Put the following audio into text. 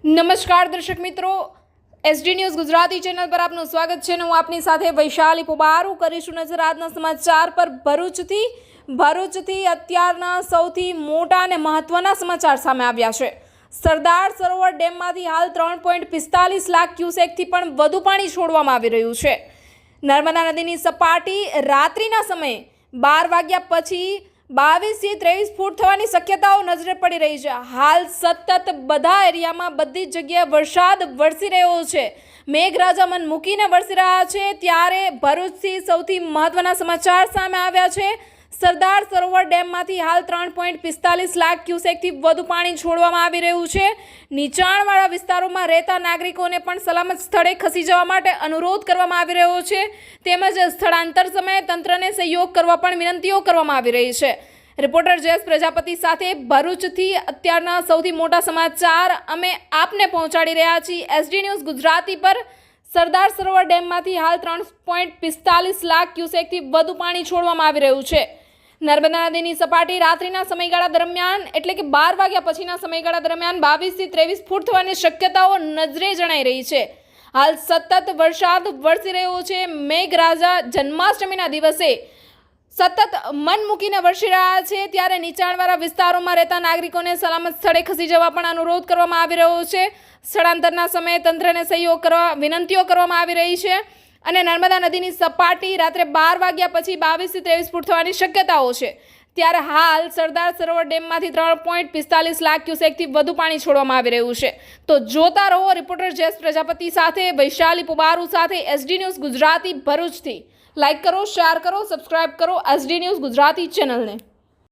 નમસ્કાર દર્શક મિત્રો, એસડી ન્યૂઝ ગુજરાતી ચેનલ પર આપનું સ્વાગત છે. હું આપની સાથે વૈશાલી પોબારુ કરીશું નજર આજના સમાચાર પર. ભરૂચથી અત્યારના સૌથી મોટા અને મહત્વના સમાચાર સામે આવ્યા છે. સરદાર સરોવર ડેમમાંથી હાલ 3.45 લાખ ક્યુસેકથી પણ વધુ પાણી છોડવામાં આવી રહ્યું છે. નર્મદા નદીની સપાટી રાત્રિના સમયે 12 વાગ્યા પછી 22 થી 23 ફૂટ થવાની શક્યતાઓ નજરે પડી રહી છે. હાલ સતત બધા એરિયામાં બધી જ જગ્યાએ વરસાદ વરસી રહ્યો છે. મેઘરાજા મન મૂકીને વરસી રહ્યા છે. ત્યારે ભરૂચથી સૌથી મહત્વના સમાચાર સામે આવ્યા છે. સરદાર સરોવર ડેમમાંથી હાલ 3.45 લાખ ક્યુસેકથી વધુ પાણી છોડવામાં આવી રહ્યું છે. નીચાણવાળા વિસ્તારોમાં રહેતા નાગરિકોને પણ સલામત સ્થળે ખસી જવા માટે અનુરોધ કરવામાં આવી રહ્યો છે. તેમજ સ્થળાંતર સમયે તંત્રને સહયોગ કરવા પણ વિનંતીઓ કરવામાં આવી રહી છે. રિપોર્ટર જયેશ પ્રજાપતિ સાથે ભરૂચથી અત્યારના સૌથી મોટા સમાચાર અમે આપને પહોંચાડી રહ્યા છીએ એસડી ન્યૂઝ ગુજરાતી પર. સરદાર સરોવર ડેમમાંથી હાલ 3.45 લાખ ક્યુસેકથી વધુ પાણી છોડવામાં આવી રહ્યું છે. નર્મદા નદીની સપાટી રાત્રિના સમયગાળા દરમિયાન એટલે કે 12 વાગ્યા પછીના સમયગાળા દરમિયાન 22 થી 23 ફૂટ થવાની શક્યતાઓ નજરે જણાઈ રહી છે. હાલ સતત વરસાદ વરસી રહ્યો છે. મેઘરાજા જન્માષ્ટમીના દિવસે સતત મન મૂકીને વરસી રહ્યા છે. ત્યારે નીચાણવાળા વિસ્તારોમાં રહેતા નાગરિકોને સલામત સ્થળે ખસી જવા પણ અનુરોધ કરવામાં આવી રહ્યો છે. સ્થળાંતરના સમયે તંત્રને સહયોગ કરવા વિનંતીઓ કરવામાં આવી રહી છે. અને નર્મદા નદીની સપાટી રાત્રે 12 વાગ્યા પછી 22 થી 23 ફૂટ થવાની શક્યતાઓ છે. ત્યારે હાલ સરદાર સરોવર ડેમમાંથી 3.45 લાખ ક્યુસેકથી વધુ પાણી છોડવામાં આવી રહ્યું છે. તો જોતા રહો. રિપોર્ટર જયેશ પ્રજાપતિ સાથે વૈશાલી પોબારુ સાથે એસડી ન્યૂઝ ગુજરાતી ભરૂચથી. લાઇક કરો, શેર કરો, સબસ્ક્રાઇબ કરો એસડી ન્યૂઝ ગુજરાતી ચેનલને.